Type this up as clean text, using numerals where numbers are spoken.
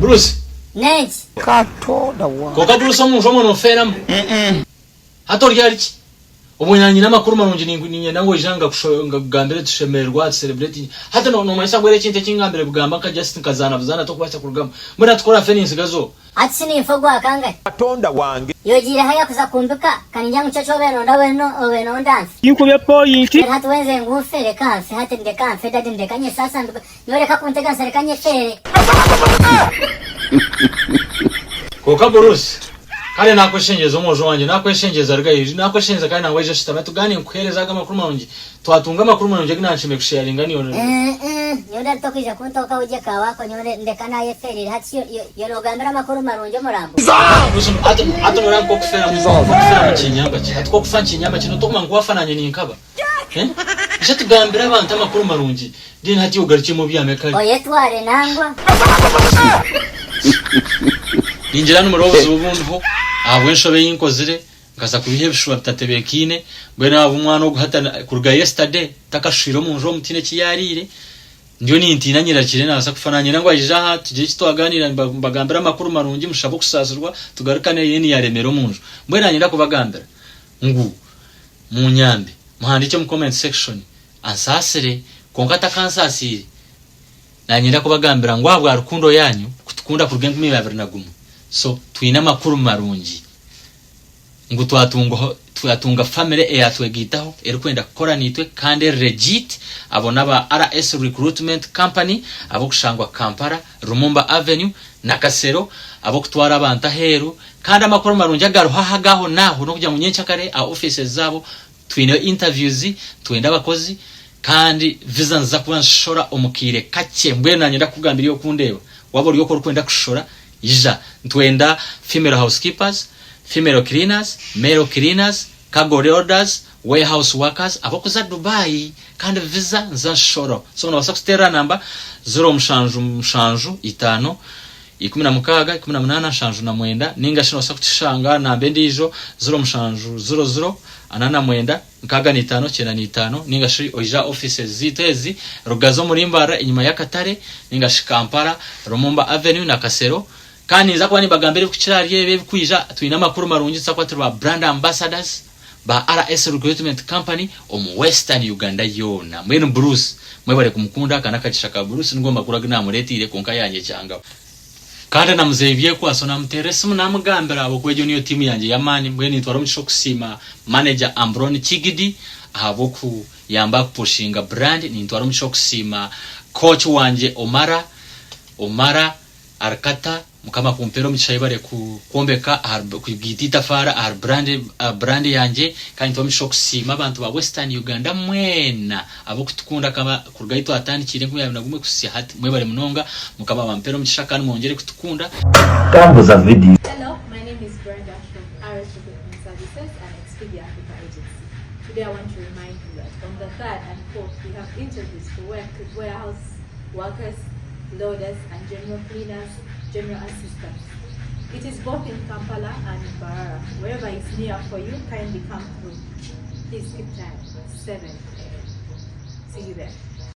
Bruce. Nens. Katoda wa. Koka Bruce omuntu no feram. Hatori yariki. Obunyanyi namakuru marungi ninye nawe janga kushonga kugambira tushemerwa celebrate hata no mayisa gwere kinte kingambire bugamba ka just kazana buzana to kwacha kurugamba mura tukora fenisi gazo ati ni mfogwa akanga Katonda wange yojira haya kuza kumbuka kanijya mucacho beno ndabeno dance Yinkubye point. hata wenze ngufere kanse hata ndeka kanse dadi ndekanye sasa nyoreka kuntega serikanye fere Koka Bruce kale nakweshenjeza omojo wanje nakweshenjeza rgayi nakweshenjeza kandi naweje shitama tugani nkuhereza amakuru marungi twatunga amakuru marungi ginanshime kusharinga niyo yoda tokija kuntoka uje kawako nyore ndekana yeferi hati yorogambira amakuru marungi murambo ata murango kufera mu kinyamba atko kufa kinyamba kino tokuma ngwafananye ninkaba tugambira abantu amakuru marungi dini hati ugarike mu byamekari oyetware nangwa ninjira n'umurobozi w'ubuntu abwenshobe yinkozire ngaza kubihebishwa bitatebekine bwena abumwana guhatana kurga yesterday takashiro munjo mutine kiyarire ndio nintina nyirakire nasa kufananye nangwa ajija tuje kitwaganira mbagambira amakuru marungi mushabo kusazirwa tugarukane yeni yaremero munjo bwena nyira kubagambira ngu munyambe muhandike mu comment section ansasire konkata kansasire nanyira kubagambira ngo abwa rukundo yanyu kutukunda kurgenga 2021 so tuina makuru marungi ngo twatunga family eyatwegitaho erikwenda gukora nitwe kandi legit abona ba RS Recruitment Company abo kushangwa Kampala Rumumba Avenue na Kasero abo kutwara abantu aheru kandi amakuru marungi agaruha hagaho naho no kujya mu nyencakare a offices zabo twine interviews twenda abakozi kandi visa nza kuba nshora omukire kake mbwe nanyenda kugambira yo kundeba wabori yo kwenda kushora ija twenda female housekeepers female cleaners male cleaners cargo orders warehouse workers abakoza Dubai kandi visa nza shoro so na wasakustera namba 0 16 18 shanju na mwenda ninga shino sakushanga nambe ndijo 0 anana mwenda nkaga ni 5 cyenda ni 5 ninga shi oja offices zitezi rugazo murimbara inyuma ya Katare ninga shi Kampala Rumumba Avenue na Kasero kandi nza kwani bagambire kukirariye bekwija twina makuru marungi tsakwa turi ba brand ambassadors ba RS Recruitment Company omu Western Uganda yona mwene Bruce mwebale kumukunda kana kachishaka Bruce ngomba kuragina muretire konka yanje cyanga kandi namuzevye ko asona muterese munamugambira abo kwejo niyo timu yanje yamani mwene twaro mucisho kusima manager Ambron Chigidi abo ku yamba kupushinga brand ni twaro mucisho kusima coach wanje Omara Arkata mukama kumpero mchayibare kuombeka kugitita fara brand yanje kandi twamisho kusima abantu ba Western Uganda mwena abo kutukunda kama kurgaito atani kire kumwe kusi hati mwebare munonga mukama bampero mchishaka mwongere kutukunda Kambuza video. Hello, my name is Brenda from RS Recruitment Services and Expedia Africa Agency. Today I want to remind you that on the 3rd and 4th we have interviews for warehouse workers, loaders and general cleaners, general assistants. It is both in Kampala and in Barara. Wherever is near for you, kindly come through. Please keep time. 7 a.m. See you there.